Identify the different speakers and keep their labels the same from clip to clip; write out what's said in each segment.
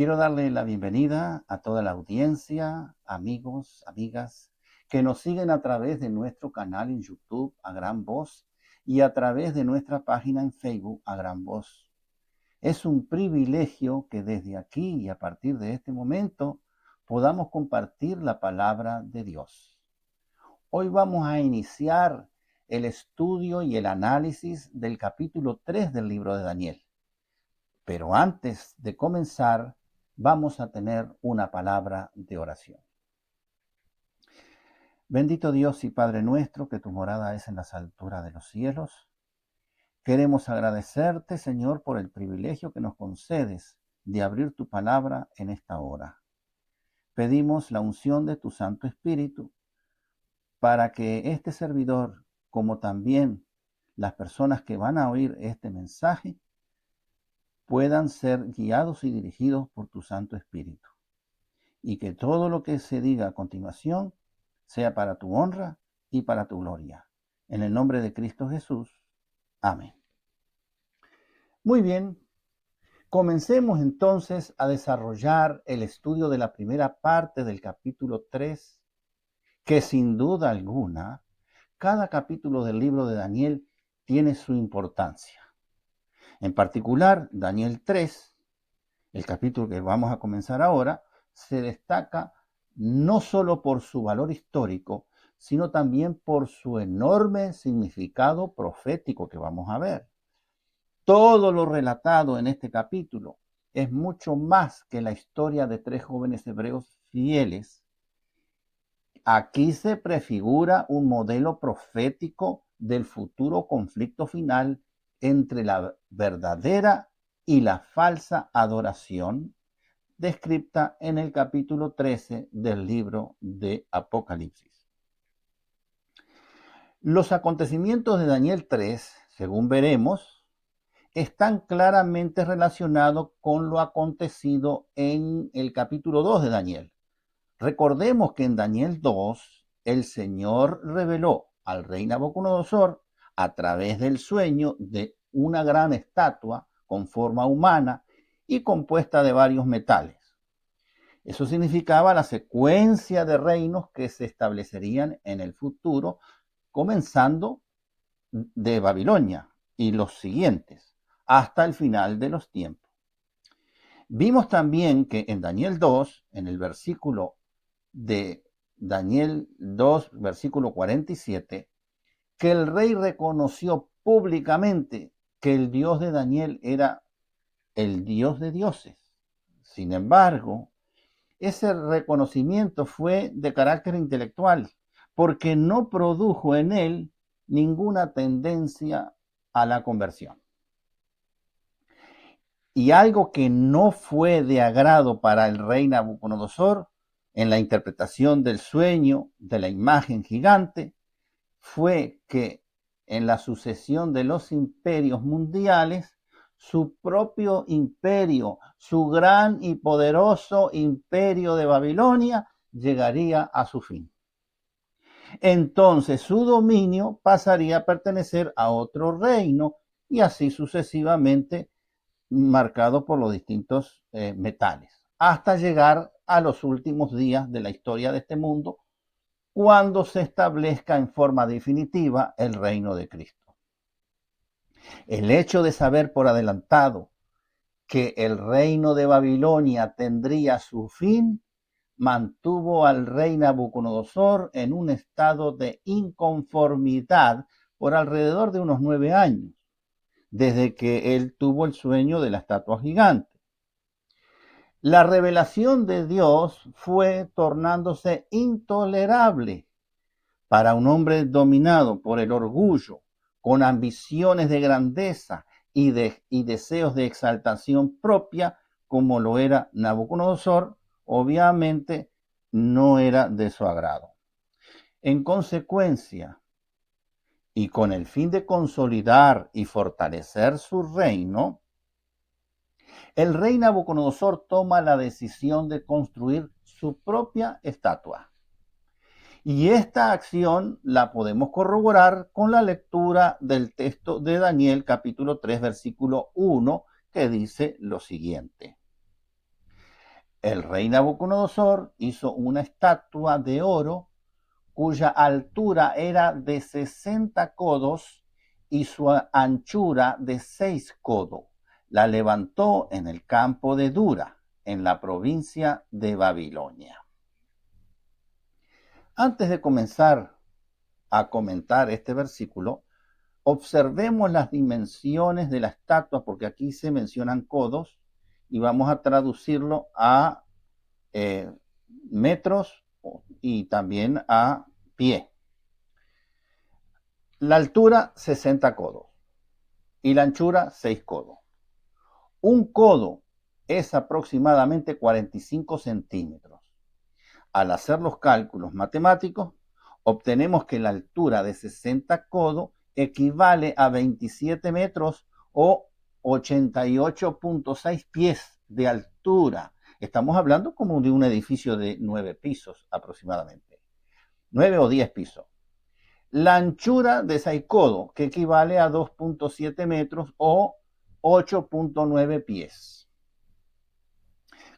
Speaker 1: Quiero darle la bienvenida a toda la audiencia, amigos, amigas, que nos siguen a través de nuestro canal en YouTube, A Gran Voz, y a través de nuestra página en Facebook, A Gran Voz. Es un privilegio que desde aquí y a partir de este momento podamos compartir la palabra de Dios. Hoy vamos a iniciar el estudio y el análisis del capítulo 3 del libro de Daniel. Pero antes de comenzar, vamos a tener una palabra de oración. Bendito Dios y Padre nuestro, que tu morada es en las alturas de los cielos. Queremos agradecerte, Señor, por el privilegio que nos concedes de abrir tu palabra en esta hora. Pedimos la unción de tu Santo Espíritu para que este servidor, como también las personas que van a oír este mensaje, puedan ser guiados y dirigidos por tu Santo Espíritu. Y que todo lo que se diga a continuación sea para tu honra y para tu gloria. En el nombre de Cristo Jesús. Amén. Muy bien, comencemos entonces a desarrollar el estudio de la primera parte del capítulo 3, que sin duda alguna, cada capítulo del libro de Daniel tiene su importancia. En particular, Daniel 3, el capítulo que vamos a comenzar ahora, se destaca no solo por su valor histórico, sino también por su enorme significado profético que vamos a ver. Todo lo relatado en este capítulo es mucho más que la historia de tres jóvenes hebreos fieles. Aquí se prefigura un modelo profético del futuro conflicto final entre la verdadera y la falsa adoración descrita en el capítulo 13 del libro de Apocalipsis. Los acontecimientos de Daniel 3, según veremos, están claramente relacionados con lo acontecido en el capítulo 2 de Daniel. Recordemos que en Daniel 2, el Señor reveló al rey Nabucodonosor, a través del sueño de una gran estatua con forma humana y compuesta de varios metales. Eso significaba la secuencia de reinos que se establecerían en el futuro, comenzando de Babilonia y los siguientes, hasta el final de los tiempos. Vimos también que en Daniel 2, en el versículo de Daniel 2, versículo 47, que el rey reconoció públicamente que el Dios de Daniel era el Dios de dioses. Sin embargo, ese reconocimiento fue de carácter intelectual, porque no produjo en él ninguna tendencia a la conversión. Y algo que no fue de agrado para el rey Nabucodonosor en la interpretación del sueño de la imagen gigante fue que en la sucesión de los imperios mundiales, su propio imperio, su gran y poderoso imperio de Babilonia, llegaría a su fin. Entonces su dominio pasaría a pertenecer a otro reino y así sucesivamente, marcado por los distintos metales, hasta llegar a los últimos días de la historia de este mundo, cuando se establezca en forma definitiva el reino de Cristo. El hecho de saber por adelantado que el reino de Babilonia tendría su fin, mantuvo al rey Nabucodonosor en un estado de inconformidad por alrededor de unos 9 años, desde que él tuvo el sueño de la estatua gigante. La revelación de Dios fue tornándose intolerable para un hombre dominado por el orgullo, con ambiciones de grandeza y deseos de exaltación propia, como lo era Nabucodonosor. Obviamente no era de su agrado. En consecuencia, y con el fin de consolidar y fortalecer su reino, el rey Nabucodonosor toma la decisión de construir su propia estatua. Y esta acción la podemos corroborar con la lectura del texto de Daniel capítulo 3 versículo 1, que dice lo siguiente: El rey Nabucodonosor hizo una estatua de oro cuya altura era de 60 codos y su anchura de 6 codos. La levantó en el campo de Dura, en la provincia de Babilonia. Antes de comenzar a comentar este versículo, observemos las dimensiones de la estatua, porque aquí se mencionan codos, y vamos a traducirlo a metros y también a pie. La altura 60 codos y la anchura 6 codos. Un codo es aproximadamente 45 centímetros. Al hacer los cálculos matemáticos, obtenemos que la altura de 60 codos equivale a 27 metros o 88.6 pies de altura. Estamos hablando como de un edificio de 9 pisos aproximadamente, 9 o 10 pisos. La anchura de 6 codos, que equivale a 2.7 metros o 8.9 pies.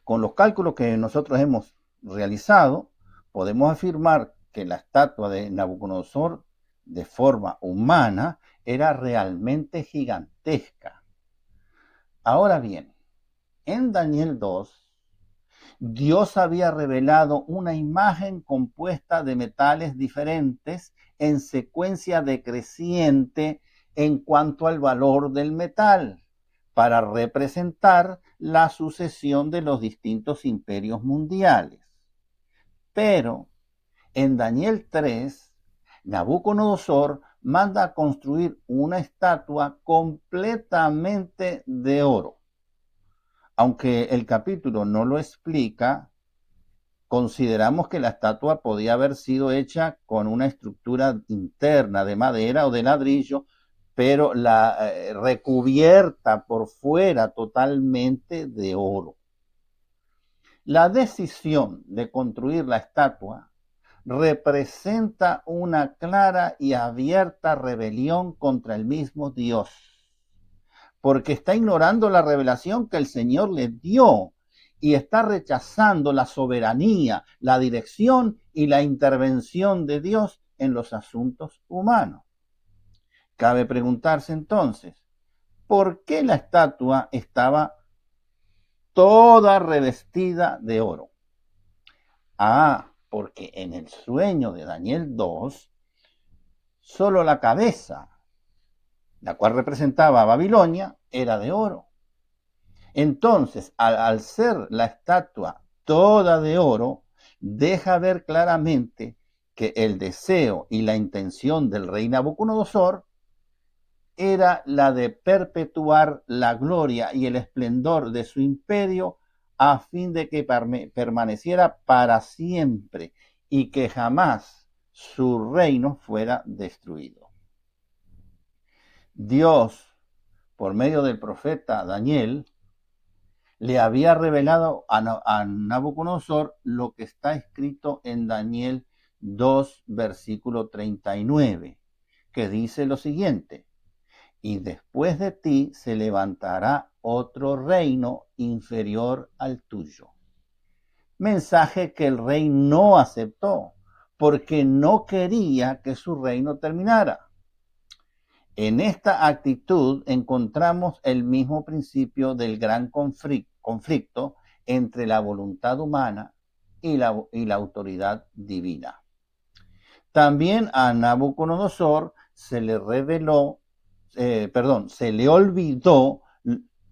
Speaker 1: Con los cálculos que nosotros hemos realizado, podemos afirmar que la estatua de Nabucodonosor, de forma humana, era realmente gigantesca. Ahora bien, en Daniel 2, Dios había revelado una imagen compuesta de metales diferentes en secuencia decreciente en cuanto al valor del metal, para representar la sucesión de los distintos imperios mundiales. Pero en Daniel 3, Nabucodonosor manda a construir una estatua completamente de oro. Aunque el capítulo no lo explica, consideramos que la estatua podía haber sido hecha con una estructura interna de madera o de ladrillo, pero recubierta por fuera totalmente de oro. La decisión de construir la estatua representa una clara y abierta rebelión contra el mismo Dios, porque está ignorando la revelación que el Señor le dio y está rechazando la soberanía, la dirección y la intervención de Dios en los asuntos humanos. Cabe preguntarse entonces, ¿por qué la estatua estaba toda revestida de oro? Porque en el sueño de Daniel 2, solo la cabeza, la cual representaba a Babilonia, era de oro. Entonces, al ser la estatua toda de oro, deja ver claramente que el deseo y la intención del rey Nabucodonosor era la de perpetuar la gloria y el esplendor de su imperio a fin de que permaneciera para siempre y que jamás su reino fuera destruido. Dios, por medio del profeta Daniel, le había revelado a Nabucodonosor lo que está escrito en Daniel 2, versículo 39, que dice lo siguiente: y después de ti se levantará otro reino inferior al tuyo. Mensaje que el rey no aceptó, porque no quería que su reino terminara. En esta actitud encontramos el mismo principio del gran conflicto entre la voluntad humana y la autoridad divina. También a Nabucodonosor se le reveló, se le olvidó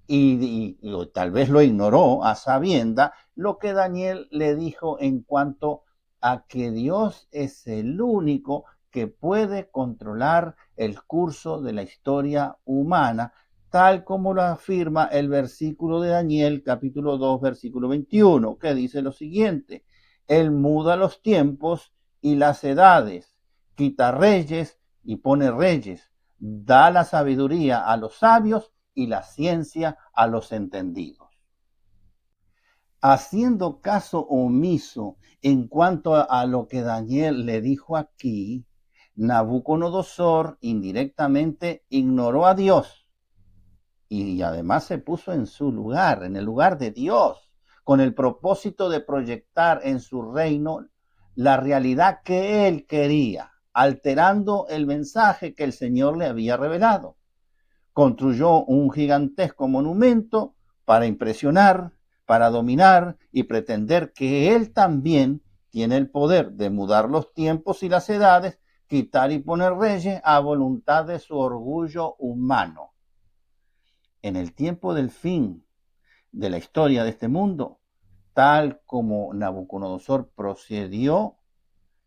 Speaker 1: y tal vez lo ignoró a sabienda lo que Daniel le dijo en cuanto a que Dios es el único que puede controlar el curso de la historia humana, tal como lo afirma el versículo de Daniel, capítulo 2, versículo 21, que dice lo siguiente: Él muda los tiempos y las edades, quita reyes y pone reyes, da la sabiduría a los sabios y la ciencia a los entendidos. Haciendo caso omiso en cuanto a lo que Daniel le dijo aquí, Nabucodonosor indirectamente ignoró a Dios y además se puso en su lugar, en el lugar de Dios, con el propósito de proyectar en su reino la realidad que él quería, alterando el mensaje que el Señor le había revelado. Construyó un gigantesco monumento para impresionar, para dominar y pretender que él también tiene el poder de mudar los tiempos y las edades, quitar y poner reyes a voluntad de su orgullo humano. En el tiempo del fin de la historia de este mundo, tal como Nabucodonosor procedió,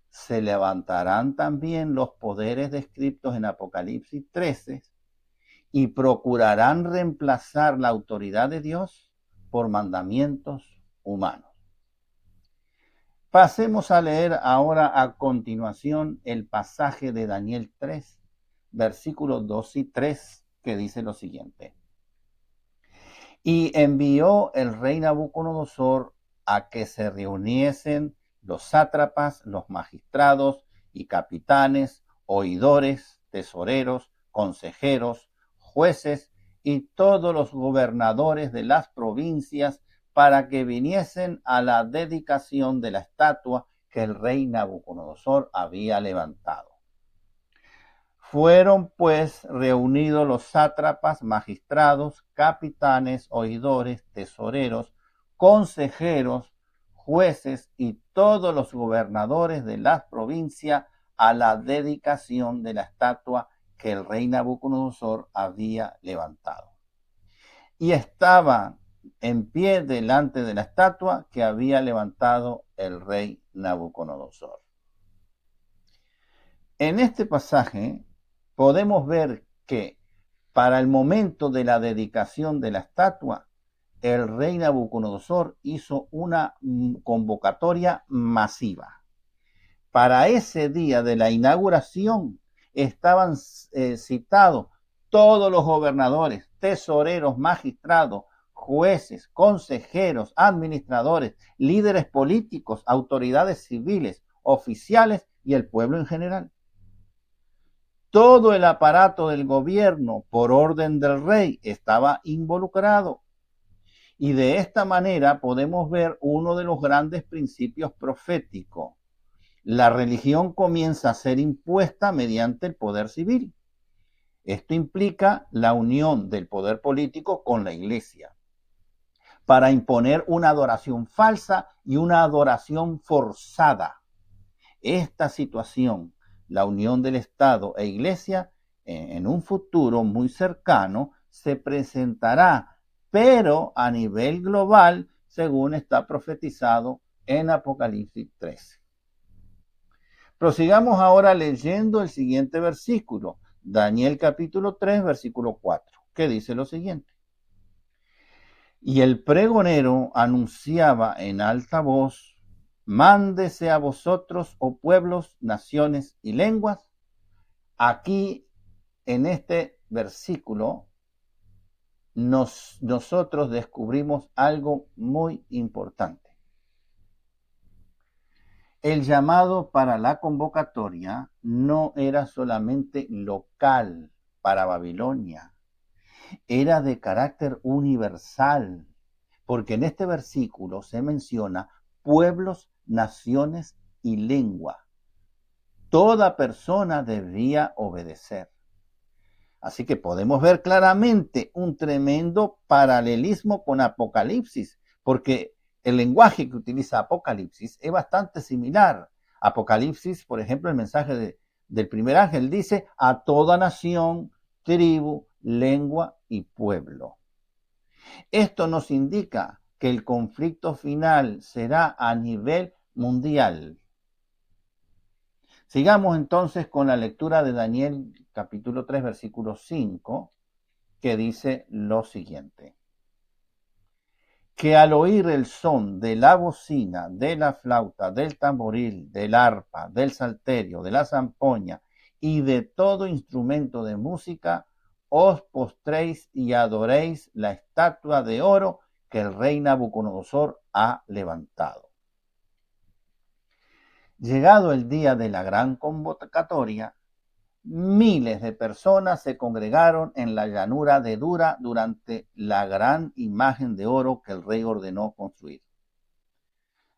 Speaker 1: se levantarán también los poderes descritos en Apocalipsis 13 y procurarán reemplazar la autoridad de Dios por mandamientos humanos. Pasemos a leer ahora a continuación el pasaje de Daniel 3, versículos 2 y 3, que dice lo siguiente. Y envió el rey Nabucodonosor a que se reuniesen los sátrapas, los magistrados y capitanes, oidores, tesoreros, consejeros, jueces y todos los gobernadores de las provincias para que viniesen a la dedicación de la estatua que el rey Nabucodonosor había levantado. Fueron pues reunidos los sátrapas, magistrados, capitanes, oidores, tesoreros, consejeros, jueces y todos los gobernadores de las provincias a la dedicación de la estatua que el rey Nabucodonosor había levantado. Y estaban en pie delante de la estatua que había levantado el rey Nabucodonosor. En este pasaje podemos ver que para el momento de la dedicación de la estatua, el rey Nabucodonosor hizo una convocatoria masiva. Para ese día de la inauguración estaban citados todos los gobernadores, tesoreros, magistrados, jueces, consejeros, administradores, líderes políticos, autoridades civiles, oficiales y el pueblo en general. Todo el aparato del gobierno, por orden del rey, estaba involucrado. Y de esta manera podemos ver uno de los grandes principios proféticos. La religión comienza a ser impuesta mediante el poder civil. Esto implica la unión del poder político con la iglesia para imponer una adoración falsa y una adoración forzada. Esta situación, la unión del Estado e Iglesia, en un futuro muy cercano, se presentará, pero a nivel global, según está profetizado en Apocalipsis 13. Prosigamos ahora leyendo el siguiente versículo, Daniel capítulo 3, versículo 4, que dice lo siguiente. Y el pregonero anunciaba en alta voz: Mándese a vosotros, oh pueblos, naciones y lenguas. Aquí, en este versículo, nosotros descubrimos algo muy importante. El llamado para la convocatoria no era solamente local para Babilonia, era de carácter universal, porque en este versículo se menciona pueblos, naciones y lengua. Toda persona debía obedecer. Así que podemos ver claramente un tremendo paralelismo con Apocalipsis, porque el lenguaje que utiliza Apocalipsis es bastante similar. Apocalipsis, por ejemplo, el mensaje del primer ángel dice: a toda nación, tribu, lengua y pueblo. Esto nos indica que el conflicto final será a nivel mundial. Sigamos entonces con la lectura de Daniel capítulo 3, versículo 5, que dice lo siguiente. Que al oír el son de la bocina, de la flauta, del tamboril, del arpa, del salterio, de la zampoña y de todo instrumento de música, os postréis y adoréis la estatua de oro que el rey Nabucodonosor ha levantado. Llegado el día de la gran convocatoria, miles de personas se congregaron en la llanura de Dura durante la gran imagen de oro que el rey ordenó construir.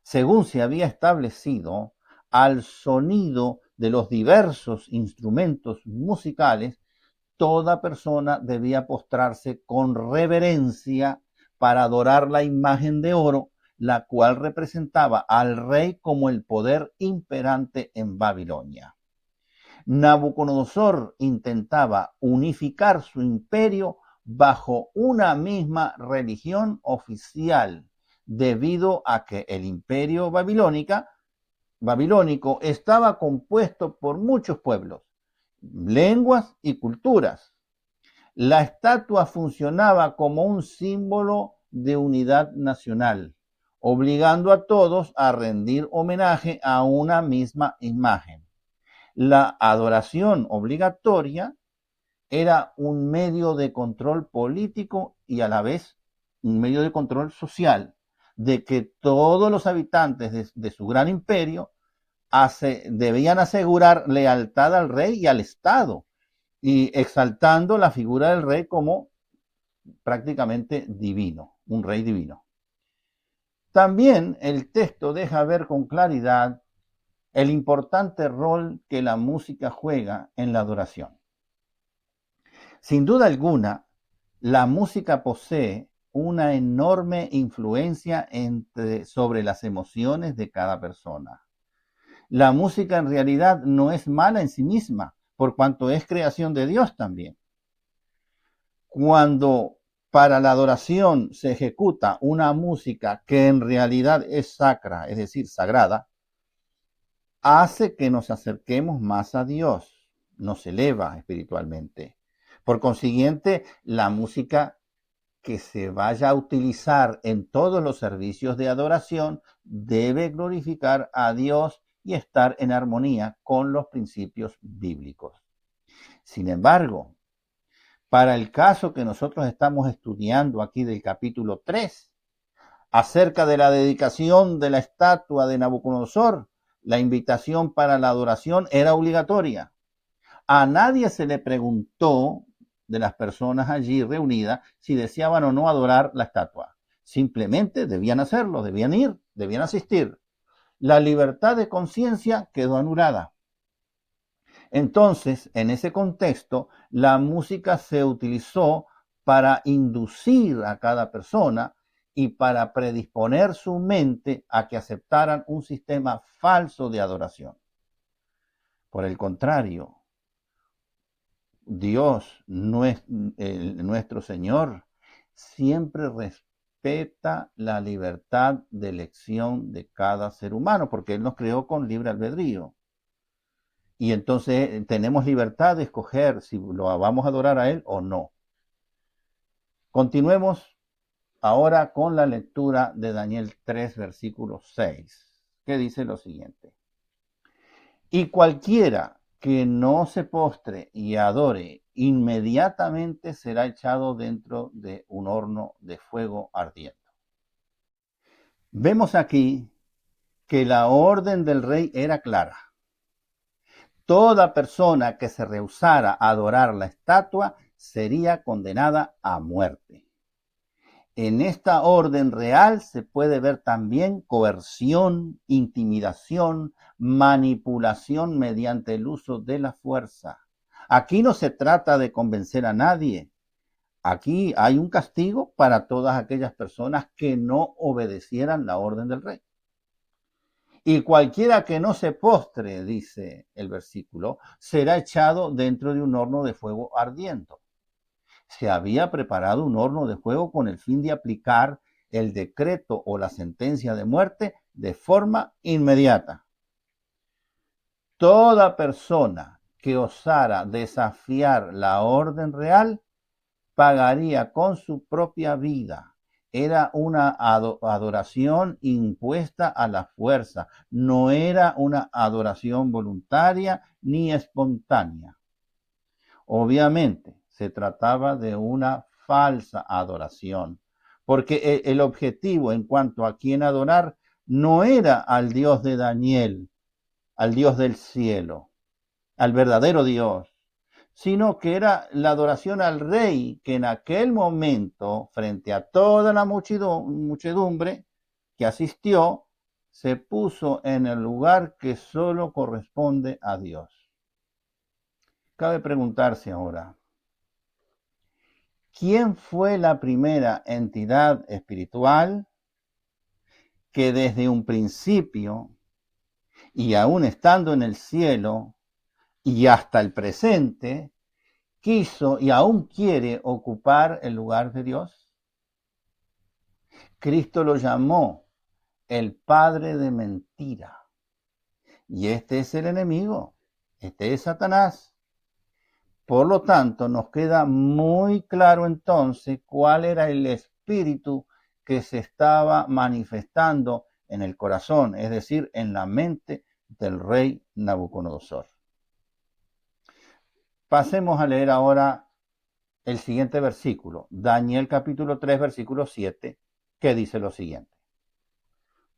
Speaker 1: según se había establecido, al sonido de los diversos instrumentos musicales, toda persona debía postrarse con reverencia para adorar la imagen de oro, la cual representaba al rey como el poder imperante en Babilonia. Nabucodonosor intentaba unificar su imperio bajo una misma religión oficial, debido a que el imperio babilónico estaba compuesto por muchos pueblos, lenguas y culturas. La estatua funcionaba como un símbolo de unidad nacional, obligando a todos a rendir homenaje a una misma imagen. La adoración obligatoria era un medio de control político y a la vez un medio de control social, de que todos los habitantes de su gran imperio debían asegurar lealtad al rey y al Estado, y exaltando la figura del rey como prácticamente divino, un rey divino. También el texto deja ver con claridad el importante rol que la música juega en la adoración. Sin duda alguna, la música posee una enorme influencia sobre las emociones de cada persona. La música en realidad no es mala en sí misma, por cuanto es creación de Dios también. Cuando para la adoración se ejecuta una música que en realidad es sacra, es decir, sagrada, hace que nos acerquemos más a Dios, nos eleva espiritualmente. Por consiguiente, la música que se vaya a utilizar en todos los servicios de adoración debe glorificar a Dios y estar en armonía con los principios bíblicos. Sin embargo, para el caso que nosotros estamos estudiando aquí del capítulo 3, acerca de la dedicación de la estatua de Nabucodonosor, la invitación para la adoración era obligatoria. A nadie se le preguntó de las personas allí reunidas si deseaban o no adorar la estatua. Simplemente debían hacerlo, debían ir, debían asistir. La libertad de conciencia quedó anulada. Entonces, en ese contexto, la música se utilizó para inducir a cada persona y para predisponer su mente a que aceptaran un sistema falso de adoración. Por el contrario, Dios, nuestro Señor, siempre respeta la libertad de elección de cada ser humano, porque Él nos creó con libre albedrío. Y entonces tenemos libertad de escoger si lo vamos a adorar a Él o no. Continuemos ahora con la lectura de Daniel 3, versículo 6, que dice lo siguiente. Y cualquiera que no se postre y adore, inmediatamente será echado dentro de un horno de fuego ardiendo. Vemos aquí que la orden del rey era clara. Toda persona que se rehusara a adorar la estatua sería condenada a muerte. En esta orden real se puede ver también coerción, intimidación, manipulación mediante el uso de la fuerza. Aquí no se trata de convencer a nadie. Aquí hay un castigo para todas aquellas personas que no obedecieran la orden del rey. Y cualquiera que no se postre, dice el versículo, será echado dentro de un horno de fuego ardiendo. Se había preparado un horno de fuego con el fin de aplicar el decreto o la sentencia de muerte de forma inmediata. Toda persona que osara desafiar la orden real pagaría con su propia vida. Era una adoración impuesta a la fuerza, no era una adoración voluntaria ni espontánea. Obviamente, se trataba de una falsa adoración, porque el objetivo en cuanto a quién adorar no era al Dios de Daniel, al Dios del cielo, al verdadero Dios, sino que era la adoración al rey que en aquel momento, frente a toda la muchedumbre que asistió, se puso en el lugar que solo corresponde a Dios. Cabe preguntarse ahora, ¿quién fue la primera entidad espiritual que desde un principio y aún estando en el cielo y hasta el presente, quiso y aún quiere ocupar el lugar de Dios? Cristo lo llamó el padre de mentira. Y este es el enemigo, este es Satanás. Por lo tanto, nos queda muy claro entonces cuál era el espíritu que se estaba manifestando en el corazón, es decir, en la mente del rey Nabucodonosor. Pasemos a leer ahora el siguiente versículo, Daniel capítulo 3, versículo 7, que dice lo siguiente.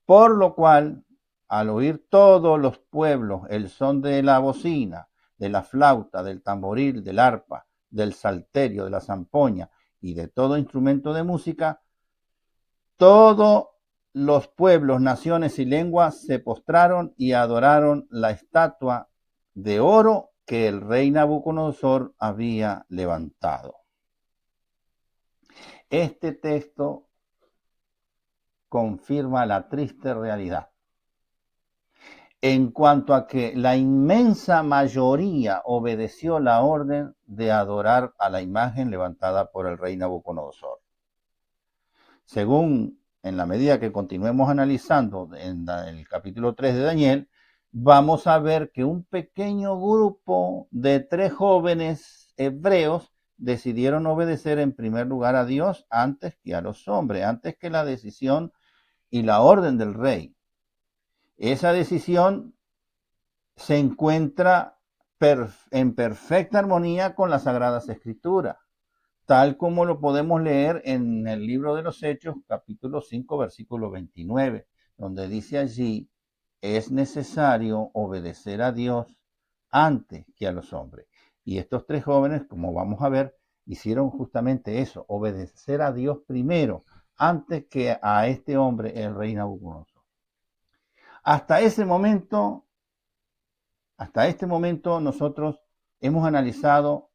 Speaker 1: Por lo cual, al oír todos los pueblos el son de la bocina, de la flauta, del tamboril, del arpa, del salterio, de la zampoña y de todo instrumento de música, todos los pueblos, naciones y lenguas se postraron y adoraron la estatua de oro que el rey Nabucodonosor había levantado. Este texto confirma la triste realidad en cuanto a que la inmensa mayoría obedeció la orden de adorar a la imagen levantada por el rey Nabucodonosor. Según, en la medida que continuemos analizando en el capítulo 3 de Daniel, vamos a ver que un pequeño grupo de 3 jóvenes hebreos decidieron obedecer en primer lugar a Dios antes que a los hombres, antes que la decisión y la orden del rey. Esa decisión se encuentra en perfecta armonía con las Sagradas Escrituras, tal como lo podemos leer en el libro de los Hechos, capítulo 5, versículo 29, donde dice allí, es necesario obedecer a Dios antes que a los hombres. Y estos 3 jóvenes, como vamos a ver, hicieron justamente eso, obedecer a Dios primero, antes que a este hombre, el rey Nabucodonosor. Hasta este momento nosotros hemos analizado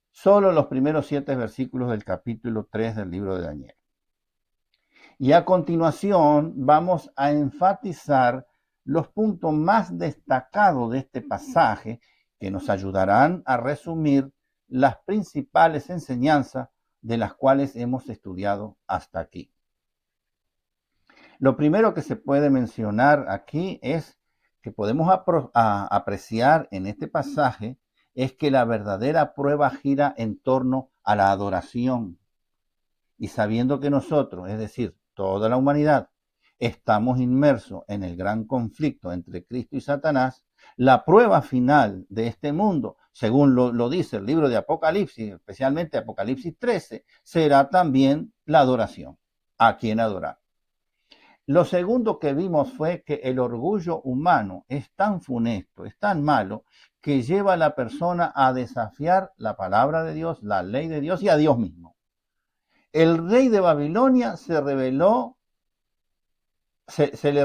Speaker 1: solo los primeros 7 versículos del capítulo 3 del libro de Daniel. Y a continuación vamos a enfatizar los puntos más destacados de este pasaje que nos ayudarán a resumir las principales enseñanzas de las cuales hemos estudiado hasta aquí. Lo primero que se puede mencionar aquí es que podemos apreciar en este pasaje es que la verdadera prueba gira en torno a la adoración. Y sabiendo que nosotros, es decir, toda la humanidad, estamos inmersos en el gran conflicto entre Cristo y Satanás, la prueba final de este mundo, según lo dice el libro de Apocalipsis, especialmente Apocalipsis 13, será también la adoración. ¿A quién adorar? Lo segundo que vimos fue que el orgullo humano es tan funesto, es tan malo, que lleva a la persona a desafiar la palabra de Dios, la ley de Dios y a Dios mismo. El rey de Babilonia se le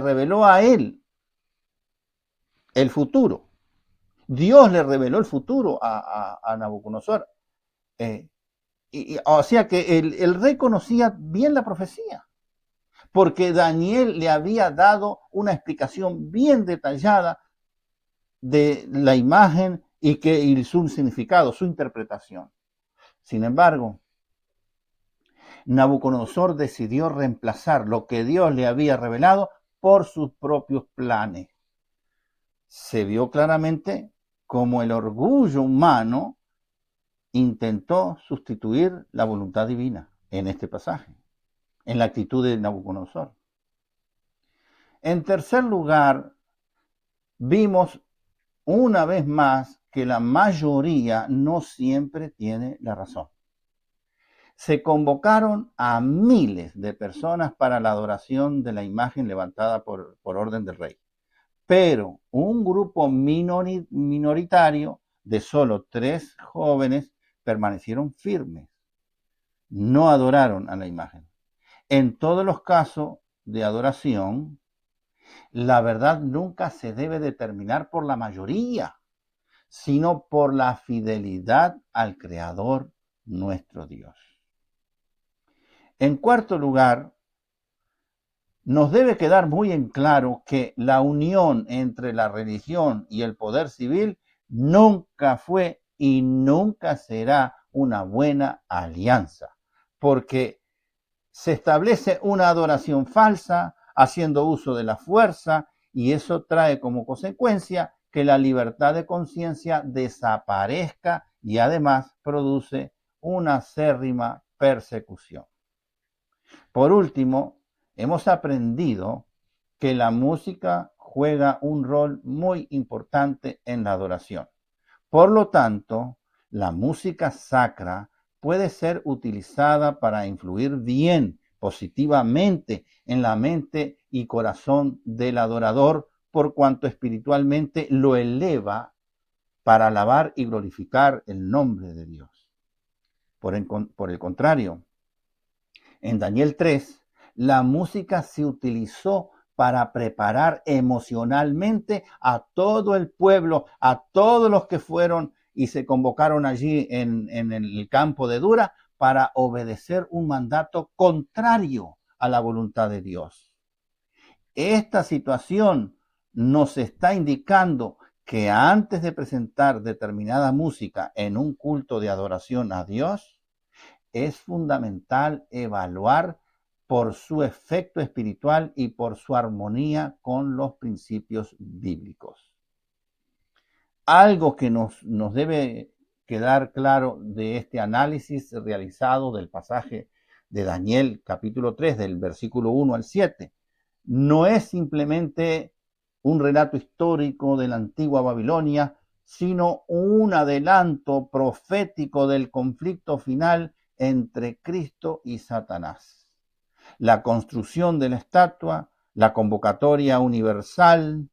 Speaker 1: reveló a él el futuro. Dios le reveló el futuro a Nabucodonosor. O sea que el rey conocía bien la profecía, porque Daniel le había dado una explicación bien detallada de la imagen y su significado, su interpretación. Sin embargo, Nabucodonosor decidió reemplazar lo que Dios le había revelado por sus propios planes. Se vio claramente cómo el orgullo humano intentó sustituir la voluntad divina en este pasaje, en la actitud de Nabucodonosor. En tercer lugar, vimos una vez más que la mayoría no siempre tiene la razón. Se convocaron a miles de personas para la adoración de la imagen levantada por orden del rey. Pero un grupo minoritario de solo 3 jóvenes permanecieron firmes. No adoraron a la imagen. En todos los casos de adoración, La verdad nunca se debe determinar por la mayoría, sino por la fidelidad al Creador nuestro Dios. En cuarto lugar, nos debe quedar muy en claro que la unión entre la religión y el poder civil nunca fue y nunca será una buena alianza, porque se establece una adoración falsa haciendo uso de la fuerza y eso trae como consecuencia que la libertad de conciencia desaparezca y además produce una acérrima persecución. Por último, hemos aprendido que la música juega un rol muy importante en la adoración. Por lo tanto, la música sacra puede ser utilizada para influir bien, positivamente, en la mente y corazón del adorador, por cuanto espiritualmente lo eleva para alabar y glorificar el nombre de Dios. Por el contrario, en Daniel 3, la música se utilizó para preparar emocionalmente a todo el pueblo, a todos los que fueron y se convocaron allí en el campo de Dura para obedecer un mandato contrario a la voluntad de Dios. Esta situación nos está indicando que antes de presentar determinada música en un culto de adoración a Dios, es fundamental evaluar por su efecto espiritual y por su armonía con los principios bíblicos. Algo que nos debe quedar claro de este análisis realizado del pasaje de Daniel capítulo 3 del versículo 1 al 7 no es simplemente un relato histórico de la antigua Babilonia, sino un adelanto profético del conflicto final entre Cristo y Satanás. La construcción de la estatua, la convocatoria universal,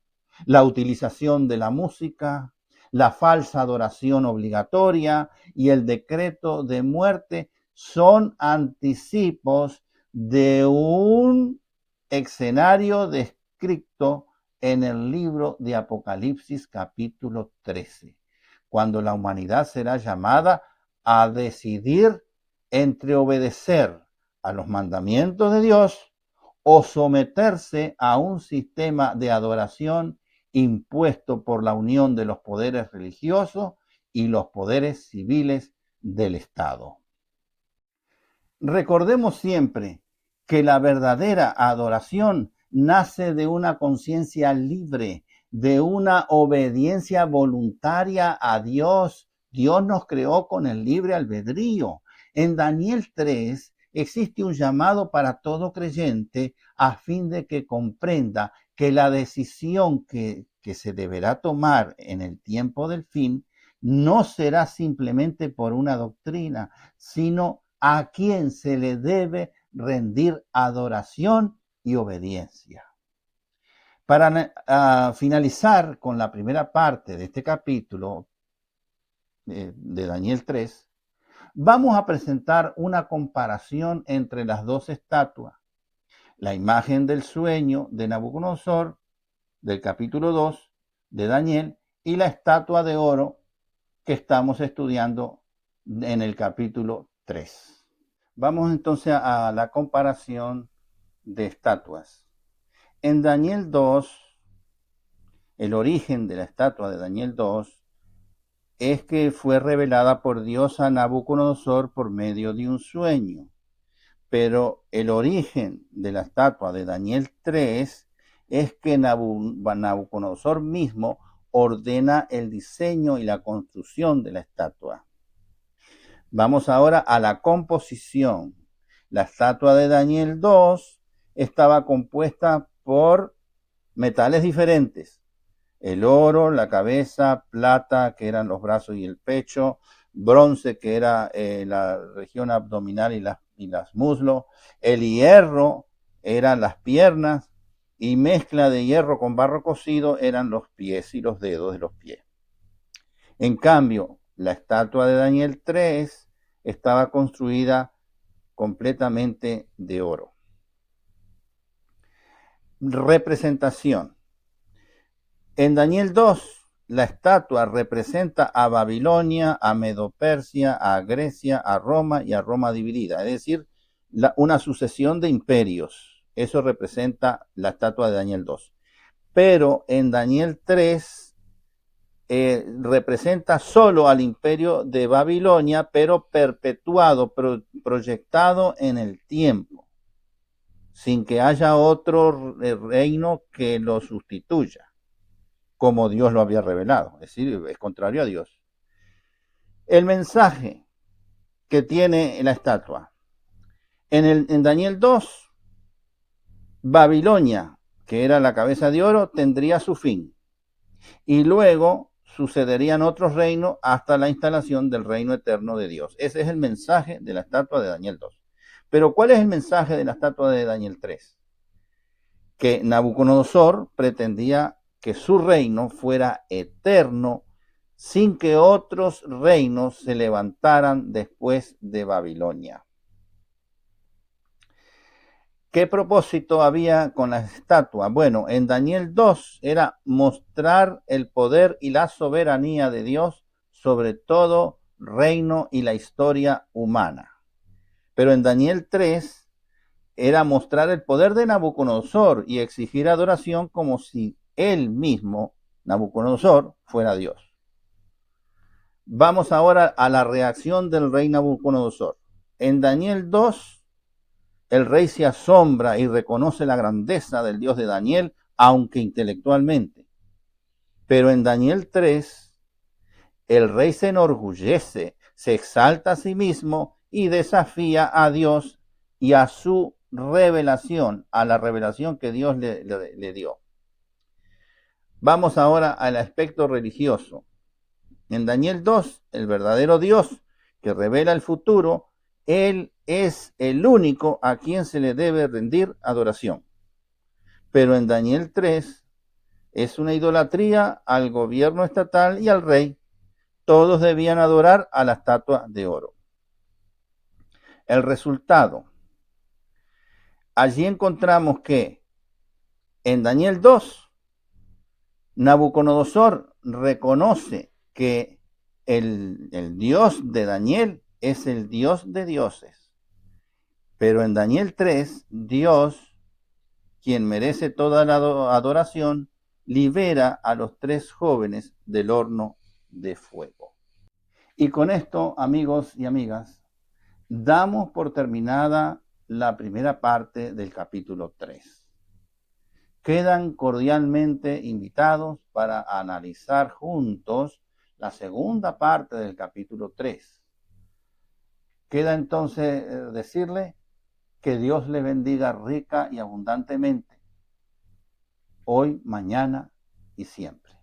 Speaker 1: la utilización de la música, la falsa adoración obligatoria y el decreto de muerte son anticipos de un escenario descrito en el libro de Apocalipsis capítulo 13, cuando la humanidad será llamada a decidir entre obedecer a los mandamientos de Dios o someterse a un sistema de adoración impuesto por la unión de los poderes religiosos y los poderes civiles del Estado. Recordemos siempre que la verdadera adoración nace de una conciencia libre, de una obediencia voluntaria a Dios. Dios nos creó con el libre albedrío. En Daniel 3 existe un llamado para todo creyente a fin de que comprenda que la decisión que se deberá tomar en el tiempo del fin no será simplemente por una doctrina, sino a quien se le debe rendir adoración y obediencia. Para finalizar con la primera parte de este capítulo de Daniel 3, vamos a presentar una comparación entre las dos estatuas. La imagen del sueño de Nabucodonosor, del capítulo 2 de Daniel, y la estatua de oro que estamos estudiando en el capítulo 3. Vamos entonces a la comparación de estatuas. En Daniel 2, el origen de la estatua de Daniel 2 es que fue revelada por Dios a Nabucodonosor por medio de un sueño. Pero el origen de la estatua de Daniel 3 es que Nabucodonosor mismo ordena el diseño y la construcción de la estatua. Vamos ahora a la composición. La estatua de Daniel 2 estaba compuesta por metales diferentes. El oro, la cabeza, plata, que eran los brazos y el pecho, bronce, que era la región abdominal y las muslos, el hierro eran las piernas, y mezcla de hierro con barro cocido eran los pies y los dedos de los pies. En cambio, la estatua de Daniel 3 estaba construida completamente de oro. Representación. En Daniel 2, la estatua representa a Babilonia, a Medo-Persia, a Grecia, a Roma y a Roma dividida, es decir, una sucesión de imperios. Eso representa la estatua de Daniel 2. Pero en Daniel 3 representa solo al imperio de Babilonia, pero perpetuado, proyectado en el tiempo, sin que haya otro reino que lo sustituya, como Dios lo había revelado, es decir, es contrario a Dios. El mensaje que tiene la estatua. En Daniel 2, Babilonia, que era la cabeza de oro, tendría su fin. Y luego sucederían otros reinos hasta la instalación del reino eterno de Dios. Ese es el mensaje de la estatua de Daniel 2. Pero ¿cuál es el mensaje de la estatua de Daniel 3? Que Nabucodonosor pretendía que su reino fuera eterno sin que otros reinos se levantaran después de Babilonia. ¿Qué propósito había con la estatua? Bueno, en Daniel 2 era mostrar el poder y la soberanía de Dios sobre todo reino y la historia humana. Pero en Daniel 3 era mostrar el poder de Nabucodonosor y exigir adoración como si él mismo, Nabucodonosor, fuera Dios. Vamos ahora a la reacción del rey Nabucodonosor. En Daniel 2, el rey se asombra y reconoce la grandeza del Dios de Daniel, aunque intelectualmente. Pero en Daniel 3, el rey se enorgullece, se exalta a sí mismo y desafía a Dios y a su revelación, a la revelación que Dios le dio. Vamos ahora al aspecto religioso. En Daniel 2, el verdadero Dios que revela el futuro, Él es el único a quien se le debe rendir adoración. Pero en Daniel 3 es una idolatría al gobierno estatal y al rey. Todos debían adorar a la estatua de oro. El resultado. Allí encontramos que en Daniel 2, Nabucodonosor reconoce que el Dios de Daniel es el Dios de dioses. Pero en Daniel 3, Dios, quien merece toda la adoración, libera a los 3 jóvenes del horno de fuego. Y con esto, amigos y amigas, damos por terminada la primera parte del capítulo 3. Quedan cordialmente invitados para analizar juntos la segunda parte del capítulo 3. Queda entonces decirle que Dios le bendiga rica y abundantemente, hoy, mañana y siempre.